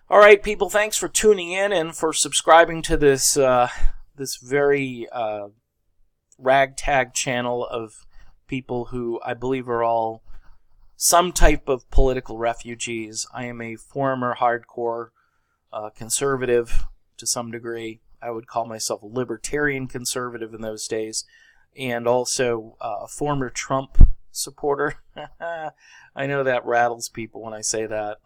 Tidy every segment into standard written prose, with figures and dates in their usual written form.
All right, people, thanks for tuning in and for subscribing to this this very ragtag channel of people who I believe are all some type of political refugees. I am a former hardcore conservative to some degree. I would call myself a libertarian conservative in those days, and also a former Trump supporter. I know that rattles people when I say that.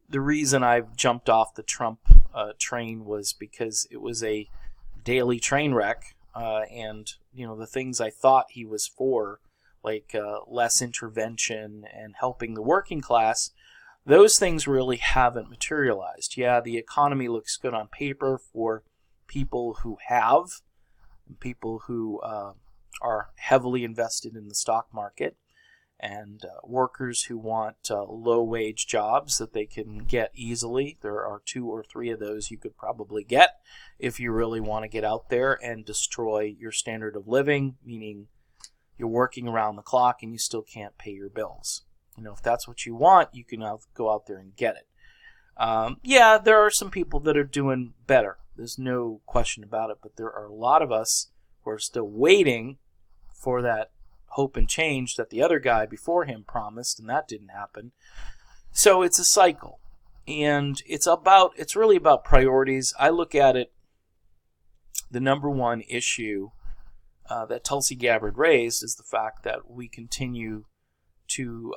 The reason I've jumped off the Trump train was because it was a daily train wreck, and the things I thought he was for, like less intervention and helping the working class, those things really haven't materialized. Yeah, the economy looks good on paper for people who have, people who are heavily invested in the stock market, and workers who want low-wage jobs that they can get easily. There are 2 or 3 of those you could probably get if you really want to get out there and destroy your standard of living, meaning you're working around the clock and you still can't pay your bills. If that's what you want, you can go out there and get it. Yeah, there are some people that are doing better. There's no question about it, but there are a lot of us who are still waiting for that hope and change that the other guy before him promised, and that didn't happen. So it's a cycle, and it's really about priorities. I look at it, the number one issue that Tulsi Gabbard raised is the fact that we continue to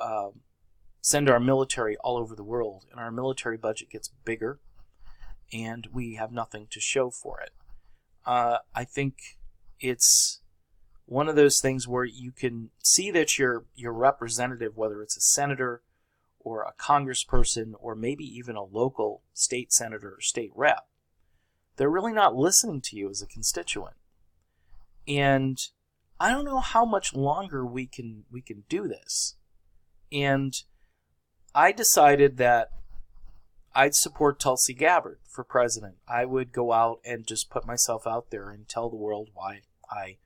send our military all over the world, and our military budget gets bigger, and we have nothing to show for it. I think it's one of those things where you can see that your representative, whether it's a senator or a congressperson or maybe even a local state senator or state rep, they're really not listening to you as a constituent. And I don't know how much longer we can do this. And I decided that I'd support Tulsi Gabbard for president. I would go out and just put myself out there and tell the world why I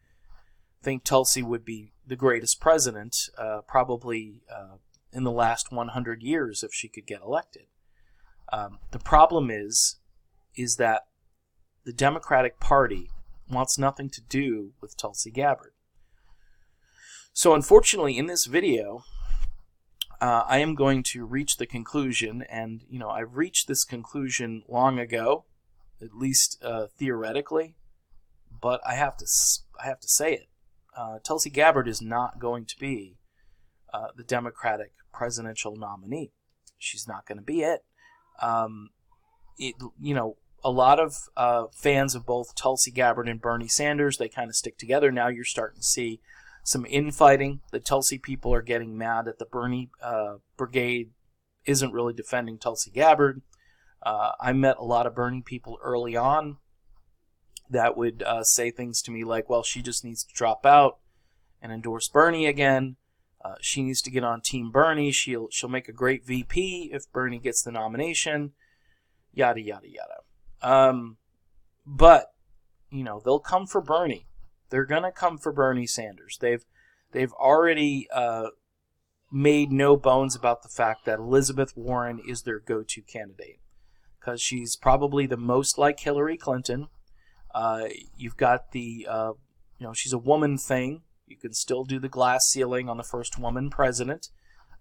think Tulsi would be the greatest president, probably in the last 100 years if she could get elected. The problem is that the Democratic Party wants nothing to do with Tulsi Gabbard. So unfortunately, in this video, I am going to reach the conclusion, and I've reached this conclusion long ago, at least theoretically, but I have to say it. Tulsi Gabbard is not going to be the Democratic presidential nominee. She's not going to be it. A lot of fans of both Tulsi Gabbard and Bernie Sanders, they kind of stick together. Now you're starting to see some infighting. The Tulsi people are getting mad that the Bernie brigade isn't really defending Tulsi Gabbard. I met a lot of Bernie people early on that would say things to me like, well, she just needs to drop out and endorse Bernie again. She needs to get on Team Bernie. She'll make a great VP if Bernie gets the nomination. Yada, yada, yada. But, they'll come for Bernie. They're going to come for Bernie Sanders. They've already made no bones about the fact that Elizabeth Warren is their go-to candidate, because she's probably the most like Hillary Clinton. You've got the, she's a woman thing. You can still do the glass ceiling on the first woman president,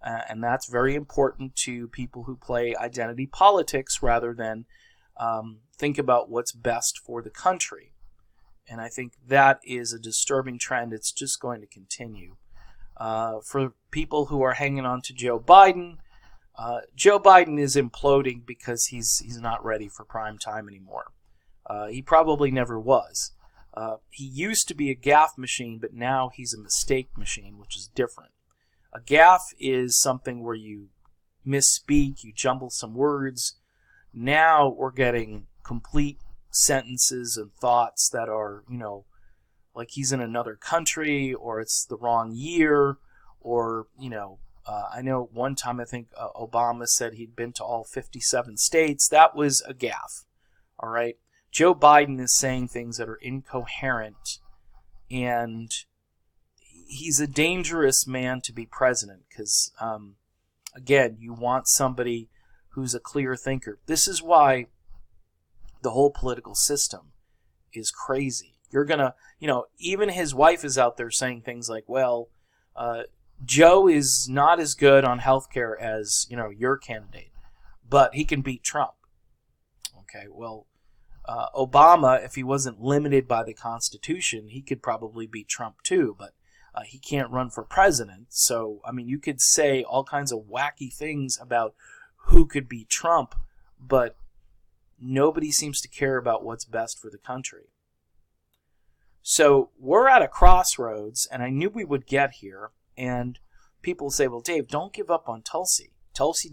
and that's very important to people who play identity politics rather than think about what's best for the country. And I think that is a disturbing trend. It's just going to continue. For people who are hanging on to Joe Biden is imploding because he's not ready for prime time anymore. He probably never was. He used to be a gaffe machine, but now he's a mistake machine, which is different. A gaffe is something where you misspeak, you jumble some words. Now we're getting complete sentences and thoughts that are, like he's in another country, or it's the wrong year, or, I know one time I think Obama said he'd been to all 57 states. That was a gaffe, all right? Joe Biden is saying things that are incoherent, and he's a dangerous man to be president because, again, you want somebody who's a clear thinker. This is why the whole political system is crazy. You're going to, even his wife is out there saying things like, well, Joe is not as good on healthcare as, your candidate, but he can beat Trump. Okay, well, Obama, if he wasn't limited by the Constitution, he could probably beat Trump too, but he can't run for president. So, you could say all kinds of wacky things about who could beat Trump, but nobody seems to care about what's best for the country. So we're at a crossroads, and I knew we would get here, and people say, well, Dave, don't give up on Tulsi. Tulsi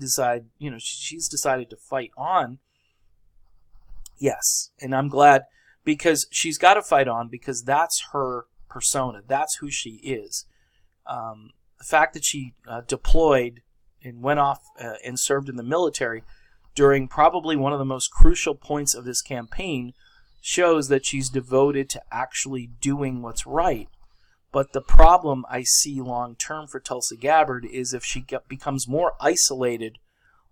she's decided to fight on. Yes, and I'm glad, because she's got to fight on, because that's her persona. That's who she is. The fact that she deployed and went off and served in the military during probably one of the most crucial points of this campaign shows that she's devoted to actually doing what's right. But the problem I see long term for Tulsi Gabbard is if she becomes more isolated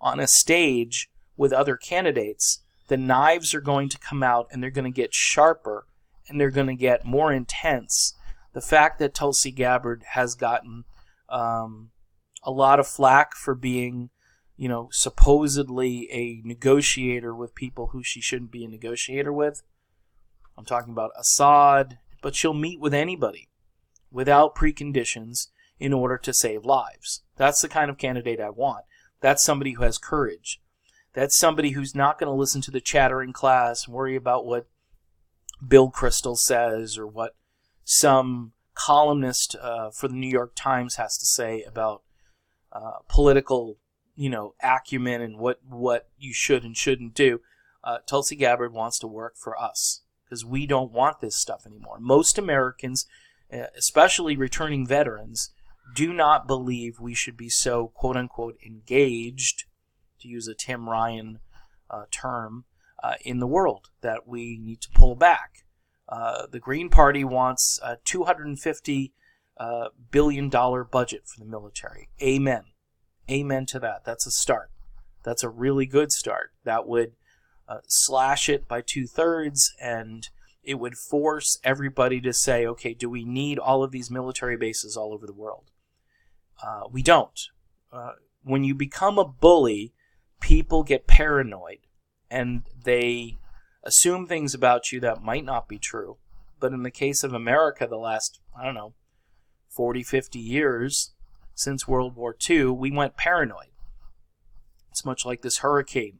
on a stage with other candidates, the knives are going to come out, and they're going to get sharper, and they're going to get more intense. The fact that Tulsi Gabbard has gotten a lot of flack for being, supposedly a negotiator with people who she shouldn't be a negotiator with. I'm talking about Assad, but she'll meet with anybody without preconditions in order to save lives. That's the kind of candidate I want. That's somebody who has courage. That's somebody who's not going to listen to the chatter in class and worry about what Bill Kristol says or what some columnist for the New York Times has to say about political, acumen and what you should and shouldn't do. Tulsi Gabbard wants to work for us because we don't want this stuff anymore. Most Americans, especially returning veterans, do not believe we should be so quote-unquote engaged, to use a Tim Ryan term, in the world, that we need to pull back. The Green Party wants a $250 billion budget for the military. Amen. Amen to that. That's a start. That's a really good start. That would slash it by 2/3, and it would force everybody to say, okay, do we need all of these military bases all over the world? We don't. When you become a bully, people get paranoid, and they assume things about you that might not be true. But in the case of America, the last, 40, 50 years since World War II, we went paranoid. It's much like this hurricane.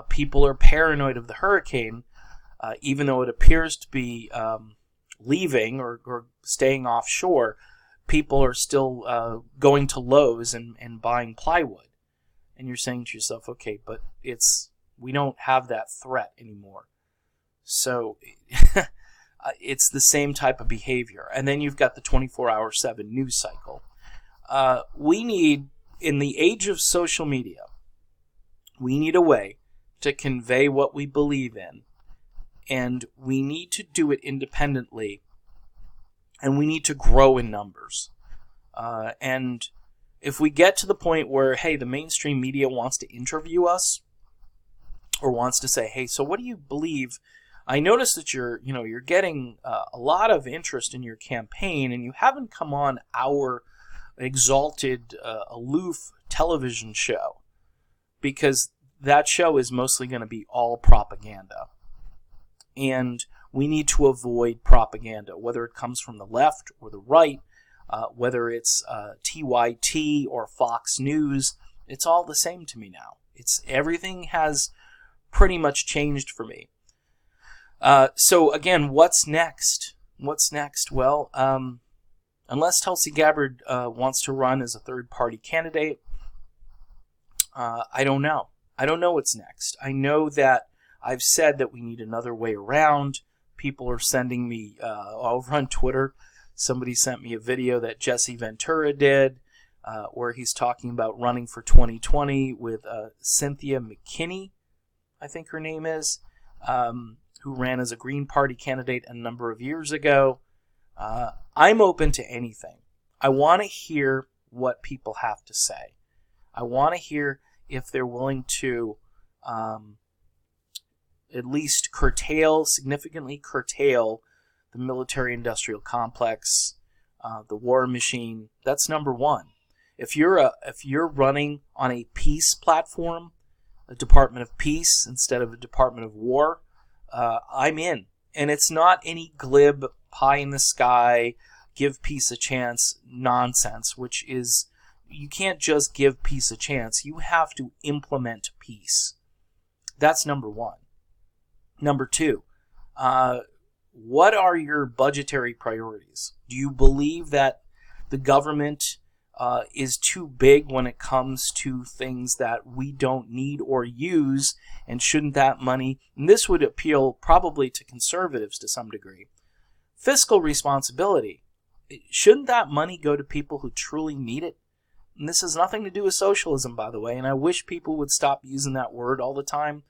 People are paranoid of the hurricane, even though it appears to be leaving or staying offshore. People are still going to Lowe's and buying plywood. And you're saying to yourself, okay, but we don't have that threat anymore. So it's the same type of behavior. And then you've got the 24/7 news cycle. We need, in the age of social media, we need a way to convey what we believe in. And we need to do it independently. And we need to grow in numbers. And if we get to the point where, hey, the mainstream media wants to interview us or wants to say, hey, so what do you believe? I noticed that you're getting a lot of interest in your campaign, and you haven't come on our exalted, aloof television show, because that show is mostly going to be all propaganda. And we need to avoid propaganda, whether it comes from the left or the right, whether it's TYT or Fox News. It's all the same to me now. Everything has pretty much changed for me. So again, what's next? What's next? Well, unless Tulsi Gabbard wants to run as a third-party candidate, I don't know. I don't know what's next. I know that I've said that we need another way around. People are sending me over on Twitter. Somebody sent me a video that Jesse Ventura did where he's talking about running for 2020 with Cynthia McKinney, I think her name is, who ran as a Green Party candidate a number of years ago. I'm open to anything. I want to hear what people have to say. I want to hear if they're willing to at least significantly curtail the military-industrial complex, the war machine. That's number one. If you're running on a peace platform, a Department of Peace instead of a Department of War, I'm in. And it's not any glib, pie in the sky, give peace a chance nonsense, which is, you can't just give peace a chance. You have to implement peace. That's number one. Number two, what are your budgetary priorities? Do you believe that the government is too big when it comes to things that we don't need or use, and shouldn't that money, and this would appeal probably to conservatives to some degree, fiscal responsibility, shouldn't that money go to people who truly need it? And this has nothing to do with socialism, by the way, and I wish people would stop using that word all the time,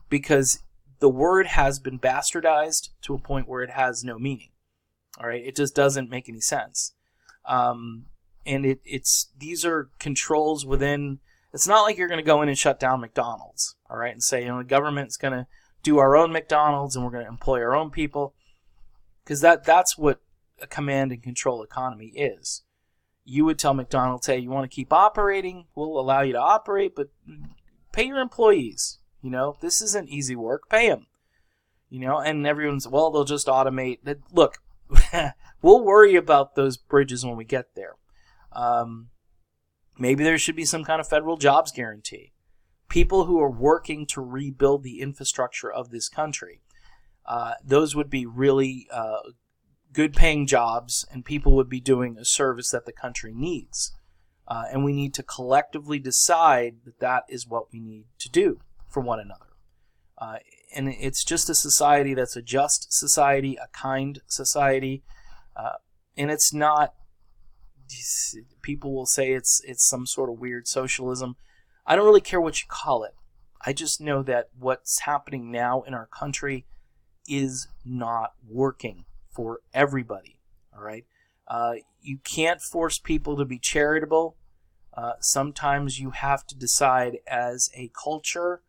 because the word has been bastardized to a point where it has no meaning. All right, it just doesn't make any sense. And it's these are controls within. It's not like you're going to go in and shut down McDonald's, all right, and say, the government's going to do our own McDonald's and we're going to employ our own people, because that's what a command and control economy is. You would tell McDonald's, hey, you want to keep operating? We'll allow you to operate, but pay your employees. This isn't easy work. Pay them. And everyone's, well, they'll just automate. Look, we'll worry about those bridges when we get there. Maybe there should be some kind of federal jobs guarantee. People who are working to rebuild the infrastructure of this country, those would be really good paying jobs, and people would be doing a service that the country needs. And we need to collectively decide that is what we need to do for one another. And it's just a society that's a just society, a kind society, and it's not. People will say it's some sort of weird socialism. I don't really care what you call it. I just know that what's happening now in our country is not working for everybody. All right, you can't force people to be charitable. Sometimes you have to decide as a culture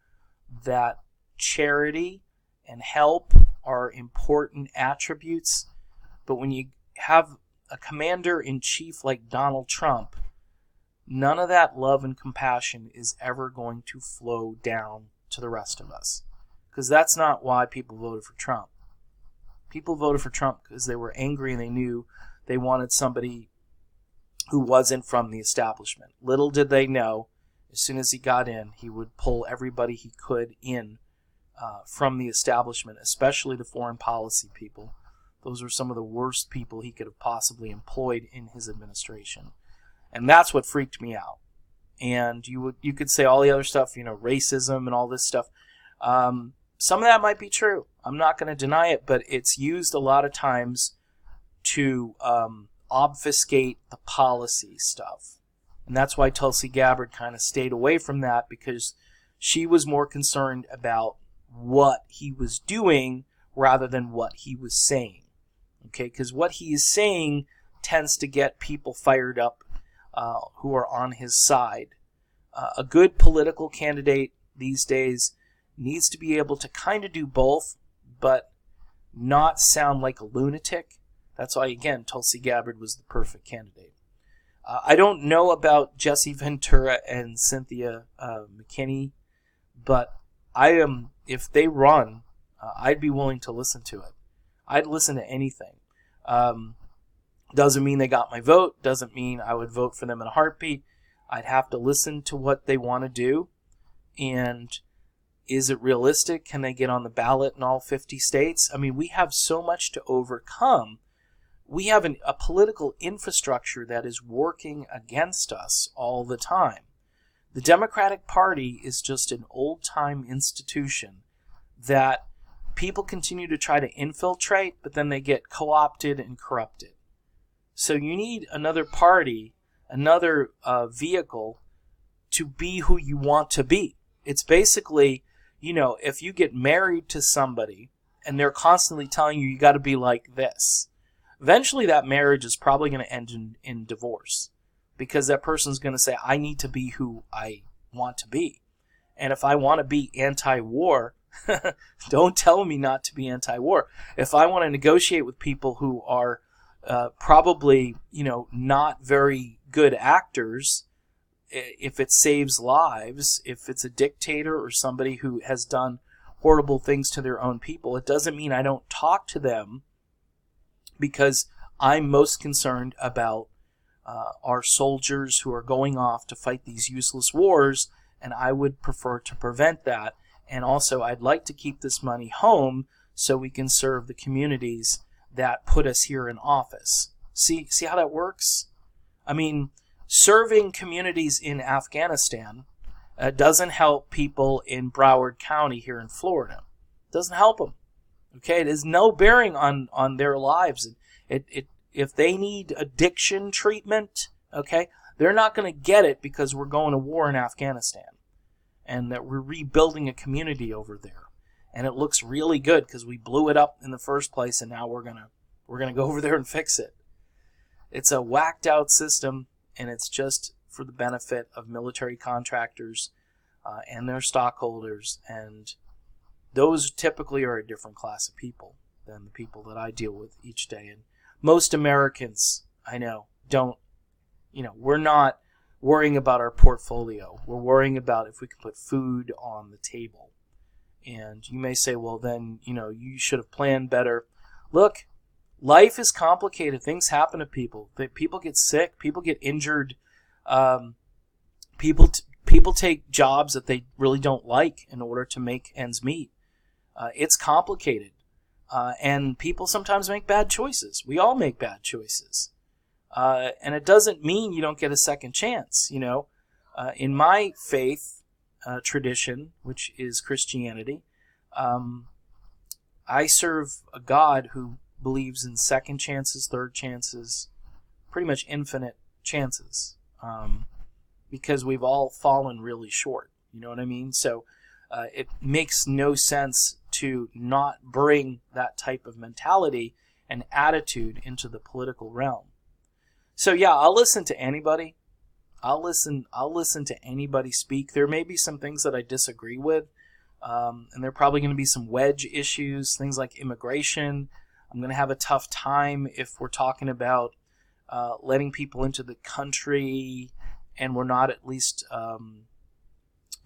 that charity and help are important attributes, but when you have a commander-in-chief like Donald Trump, none of that love and compassion is ever going to flow down to the rest of us, because that's not why people voted for Trump. People voted for Trump because they were angry and they knew they wanted somebody who wasn't from the establishment. Little did they know, as soon as he got in, he would pull everybody he could in from the establishment, especially the foreign policy people. Those were some of the worst people he could have possibly employed in his administration. And that's what freaked me out. And you could say all the other stuff, racism and all this stuff. Some of that might be true. I'm not going to deny it, but it's used a lot of times to obfuscate the policy stuff. And that's why Tulsi Gabbard kind of stayed away from that, because she was more concerned about what he was doing rather than what he was saying. Okay, because what he is saying tends to get people fired up who are on his side. A good political candidate these days needs to be able to kind of do both, but not sound like a lunatic. That's why, again, Tulsi Gabbard was the perfect candidate. I don't know about Jesse Ventura and Cynthia McKinney, but if they run, I'd be willing to listen to it. I'd listen to anything. Doesn't mean they got my vote. Doesn't mean I would vote for them in a heartbeat. I'd have to listen to what they want to do. And is it realistic? Can they get on the ballot in all 50 states? I mean, we have so much to overcome. We have a political infrastructure that is working against us all the time. The Democratic Party is just an old-time institution that people continue to try to infiltrate, but then they get co-opted and corrupted. So you need another party, another vehicle to be who you want to be. It's basically, if you get married to somebody and they're constantly telling you got to be like this, eventually that marriage is probably going to end in divorce, because that person's going to say, I need to be who I want to be. And if I want to be anti-war, don't tell me not to be anti-war. If I want to negotiate with people who are probably, not very good actors, if it saves lives, if it's a dictator or somebody who has done horrible things to their own people, it doesn't mean I don't talk to them, because I'm most concerned about our soldiers who are going off to fight these useless wars, and I would prefer to prevent that. And also, I'd like to keep this money home so we can serve the communities that put us here in office. See how that works? I mean, serving communities in Afghanistan doesn't help people in Broward County here in Florida. It doesn't help them. Okay, it has no bearing on their lives. If they need addiction treatment, okay, they're not going to get it because we're going to war in Afghanistan, and that we're rebuilding a community over there, and it looks really good because we blew it up in the first place, and now we're gonna go over there and fix it. It's a whacked out system, and it's just for the benefit of military contractors and their stockholders, and those typically are a different class of people than the people that I deal with each day. And most Americans, I know, don't, we're not worrying about our portfolio. We're worrying about if we can put food on the table. And you may say, well, then, you should have planned better. Look, life is complicated. Things happen to people. People get sick. People get injured. People take jobs that they really don't like in order to make ends meet. It's complicated. And people sometimes make bad choices. We all make bad choices. And it doesn't mean you don't get a second chance. In my faith tradition, which is Christianity, I serve a God who believes in second chances, third chances, pretty much infinite chances, because we've all fallen really short. You know what I mean? So it makes no sense to not bring that type of mentality and attitude into the political realm. So yeah, I'll listen to anybody. I'll listen to anybody speak. There may be some things that I disagree with, and there are probably going to be some wedge issues, things like immigration. I'm going to have a tough time if we're talking about letting people into the country and we're not at least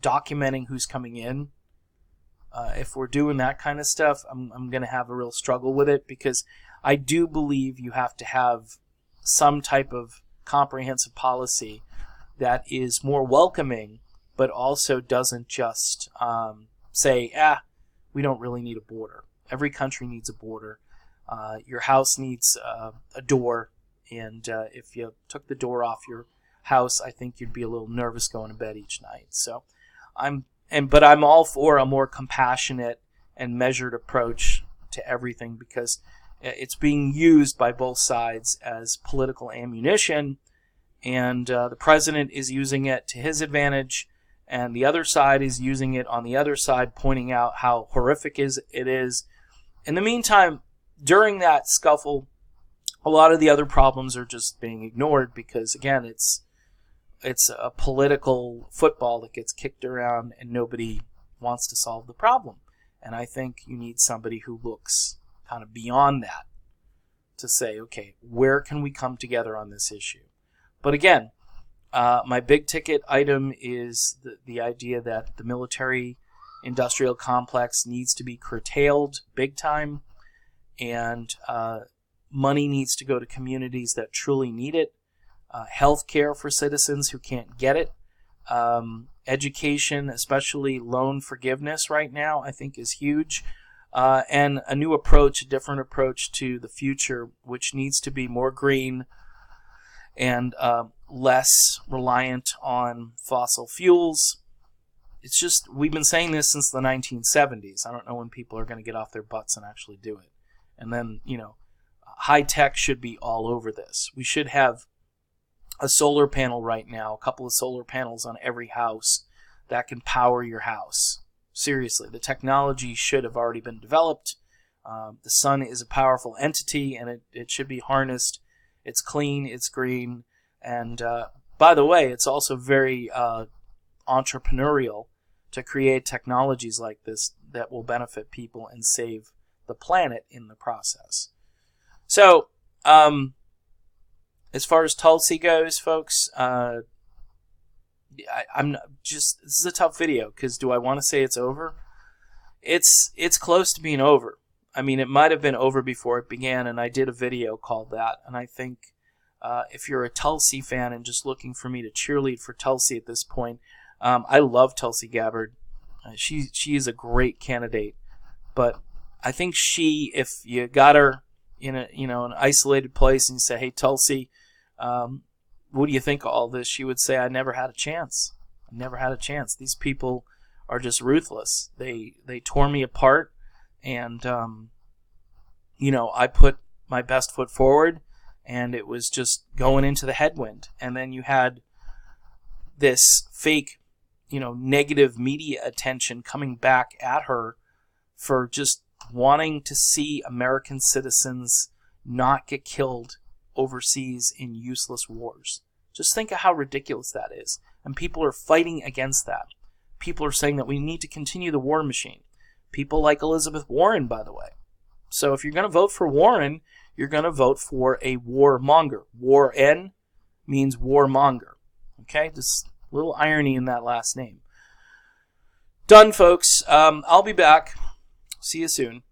documenting who's coming in. If we're doing that kind of stuff, I'm going to have a real struggle with it, because I do believe you have to have some type of comprehensive policy that is more welcoming, but also doesn't just say, we don't really need a border. Every country needs a border. Your house needs a door, and if you took the door off your house, I think you'd be a little nervous going to bed each night. So but I'm all for a more compassionate and measured approach to everything, because it's being used by both sides as political ammunition, and the president is using it to his advantage, and the other side is using it on the other side, pointing out how horrific it is. In the meantime, during that scuffle, a lot of the other problems are just being ignored, because, again, it's a political football that gets kicked around and nobody wants to solve the problem. And I think you need somebody who looks kind of beyond that to say, okay, where can we come together on this issue? But again, my big ticket item is the idea that the military industrial complex needs to be curtailed big time, and money needs to go to communities that truly need it. Health care for citizens who can't get it. Education, especially loan forgiveness right now, I think is huge. And a new approach, a different approach to the future, which needs to be more green and less reliant on fossil fuels. It's just, we've been saying this since the 1970s. I don't know when people are going to get off their butts and actually do it. And then, high tech should be all over this. We should have a solar panel right now, a couple of solar panels on every house that can power your house. Seriously, the technology should have already been developed. The sun is a powerful entity, and it should be harnessed. It's clean, it's green, and by the way, it's also very entrepreneurial to create technologies like this that will benefit people and save the planet in the process. So, as far as Tulsi goes, folks, I'm not just, this is a tough video, because do I want to say it's over? It's close to being over. I mean, it might have been over before it began, and I did a video called that, and I think if you're a Tulsi fan and just looking for me to cheerlead for Tulsi at this point, I love Tulsi Gabbard. She is a great candidate, but I think if you got her in an isolated place and you say, "Hey Tulsi, what do you think of all this?" she would say, "I never had a chance. I never had a chance. These people are just ruthless. They tore me apart, and I put my best foot forward, and it was just going into the headwind." And then you had this fake, negative media attention coming back at her for just wanting to see American citizens not get killed overseas in useless wars. Just think of how ridiculous that is. And people are fighting against that. People are saying that we need to continue the war machine. People like Elizabeth Warren, by the way. So if you're going to vote for Warren, you're going to vote for a warmonger. Warren means warmonger. Okay? Just a little irony in that last name. Done, folks. I'll be back. See you soon.